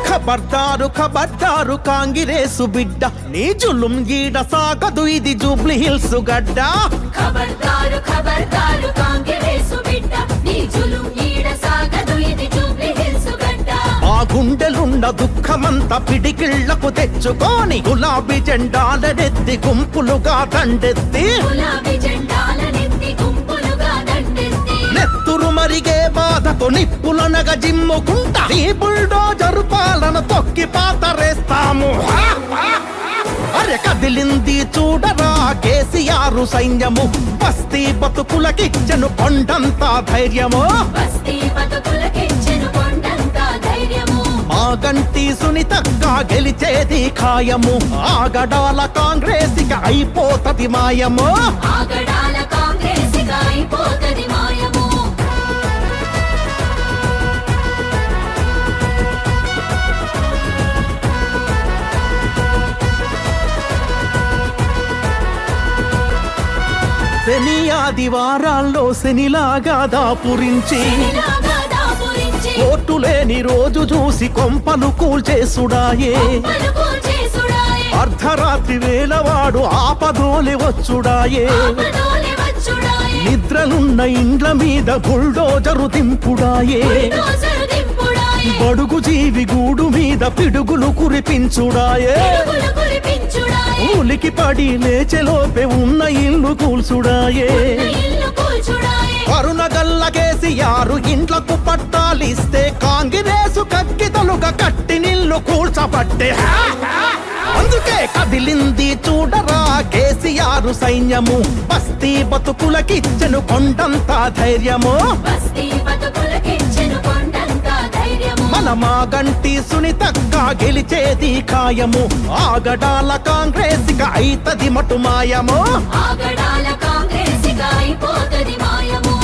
ఖబర్దారు ఖబర్దారు కాంగ్రెసు బిడ్డ నీ జులుం గీడ సాగదు ఇది జూబ్లీ హిల్స్ గడ్డ ఖబర్దారు ఖబర్దారు కాంగ్రెసు బిడ్డ నీ జులుం గీడ సాగదు ఇది జూబ్లీ హిల్స్ గడ్డ ఆ గుండెలుండ దుఃఖమంతా పిడికిళ్లకు తెచ్చుకొని గులాబీ జెండాలనెత్తి గుంపులుగా దండెత్తి గులాబీ జెండాలనెత్తి గుంపులుగా దండెత్తి నెత్తురు మరిగే బాధకు నిప్పులనగ జిమ్ముకుంటా ఈ బుల్డోజరు పాలన తొక్కి పాతరేస్తాము అరె కదిలింది చూడరా కేసీఆర్ సైన్యము బస్తీ బతుకులకిచ్చెను కొండంతా ధైర్యము బస్తీ బతుకులకిచ్చెను కొండంతా ధైర్యము మాగంటి సునీతక్క గెలిచేది ఖాయము ఆగడాల కాంగ్రెస్ ఇక అయిపోతది మాయము ఆగడాల కాంగ్రెస్ ఇక అయిపోతది మాయము శని ఆదివారాల్లో శనిలాగా దాపురించి కోర్టు లేని రోజు చూసి కొంపలు కూల్చేసుడాయే అర్ధరాత్రి వేళవాడు ఆపదోలి వచ్చుడాయే నిద్రలున్న ఇండ్ల మీద బుల్డోజరు దింపుడాయే బడుగు జీవి గూడు మీద పిడుగులు కురిపించుడాయే ఉలికి పడి లేచెలోపే ఉన్న ఇల్లు కూల్చుడాయే కరుణగల్ల కేసీఆర్ ఇండ్లకు పట్టాలిస్తే కాంగ్రెసు కక్కితలుగా కట్టి నిల్లు కూల్చబట్టే అందుకే కదిలింది చూడరా కేసీఆర్ సైన్యము బస్తీ బతుకులకిచ్చెను కొండంతా ధైర్యము మన మాగంటి సునీతక్క గెలిచేది ఖాయము ఆగడాల కాంగ్రెస్ ఇక అయితది మటు మాయము ఆగడాల కాంగ్రెస్ ఇక అయిపోతది మాయము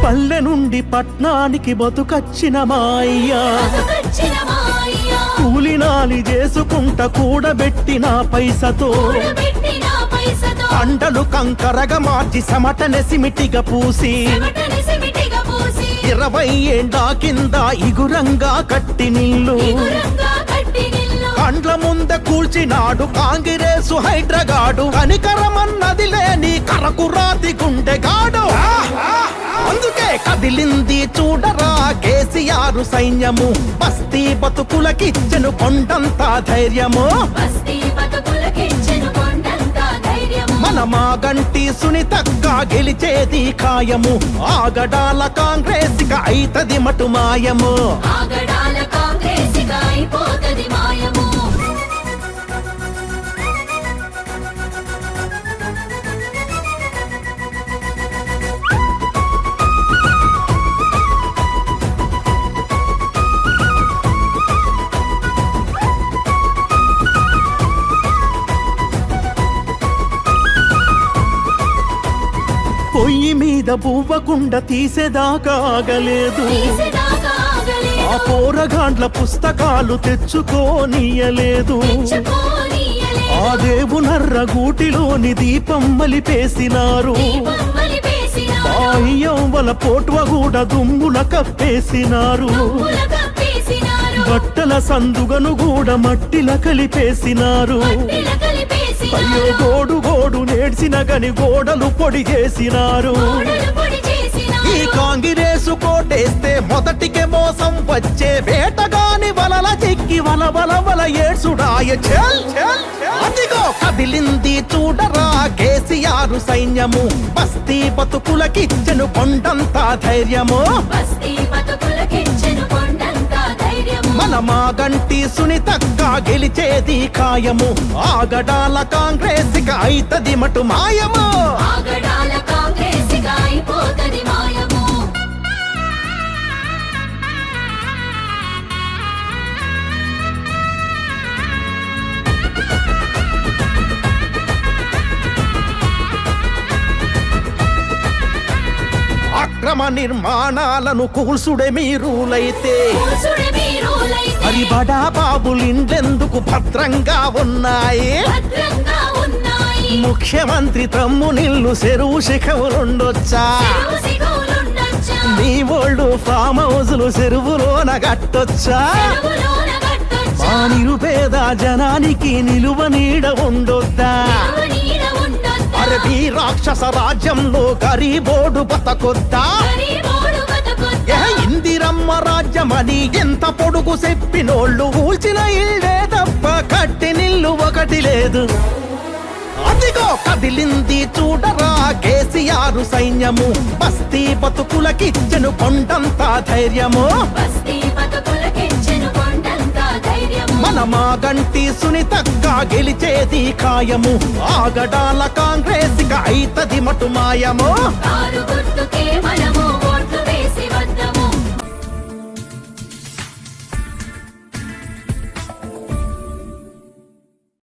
పల్లె నుండి పట్నానికి బతుకచ్చిన మాయ్యా కూలినాలి చేసుకుంట కూడబెట్టిన పైసతో అండలు కంకరగా మార్చి సమటనె సిమిటిగా పూసి 20 ఏండ్ల కింద ఇగురంగా కట్టి నిల్లు కండ్ల ముంద కూల్చినాడు కాంగ్రెసు హైడ్రగాడు కనికరమన్నది లేని కరకురాతి గుండెగాడు అందుకే కదిలింది చూడరా కేసీఆర్ సైన్యము బస్తీ బతుకులకిచ్చెను కొండంతా ధైర్యము మన మాగంటి సునీతక్క గెలిచేది ఖాయము ఆగడాల కాంగ్రెస్ ఇక అయితది మటు మాయము ఆగడాల కాంగ్రెస్ ఇక అయిపోతది మాయము పొయ్యి మీద పువ్వకుండ తీసేదాకా ఆగలేదు ఆ పోరగాండ్ల పుస్తకాలు తెచ్చుకోనీయలేదు ఆ దేవునర్ర గూటిలోని దీపం మలిపేసినారు ఆ యవ్వల పోట్వ కూడా దుమ్ముల కప్పేసినారు బట్టల సందుగను కూడా మట్టిల కలిపేసినారు అయ్యో గోడు గోడు నేడ్చిన గని గోడలు పొడి చేసినారు ఈ కాంగ్రెసు కోటేస్తే మొదటికే మోసం వచ్చే వేటగాని వలల చిక్కి వల వల వల ఏడ్సుడాయ అదిగో కదిలింది చూడరా కేసీఆర్ సైన్యము బస్తీ బతుకులకిచ్చెను కొండంతా ధైర్యము మన మాగంటి సునీతక్క గెలిచేది ఖాయము ఆగడాల కాంగ్రెస్ ఇక అయితది మటు మాయము ఆగడాల కాంగ్రెస్ ఇక అయిపోతది మాయము సంక్షేమ నిర్మాణాలను కూల్సుడే మీరులైతే కూసుడే మీరులైతే మరి బడా బాబులిండ్లెందుకు భద్రంగా ఉన్నాయి భద్రంగా ఉన్నాయి. ముఖ్యమంత్రి తమ్ము నిల్లు చెరువు శిఖవులుండొచ్చా చెరువు సిగులుండొచ్చా? మీ ఓళ్ళు ఫామ్ హౌజులు చెరువులోన గట్టొచ్చా చెరువులోన కట్టొచ్చా? మా నిరుపేద జనానికి నిలువ నీడ ఉండొద్దా చెరువు నీడ ఉండొద్దా? అరే మీ రాక్షస రాజ్యంలో గరీబోడు బతకొద్దా గరీబోడు బతకొద్దా? ఇందిరమ్మ రాజ్యమని ఎంత పొడుగు చెప్పినోళ్ళు ఊల్చిన ఇల్లే తప్ప కట్టి నిల్లు ఒకటి లేదు అదిగో కదిలింది చూడరా కేసీఆర్ సైన్యము బస్తీ బతుకులకిచ్చెను కొండంత ధైర్యము బస్తీ బతుకులకిచ్చెను కొండంత ధైర్యము. మన మాగంటి సునీతక్క గెలిచేది ఖాయము ఆగడాల కాంగ్రెస్ అయితది మటు మాయము కారు గుర్తుకే మనము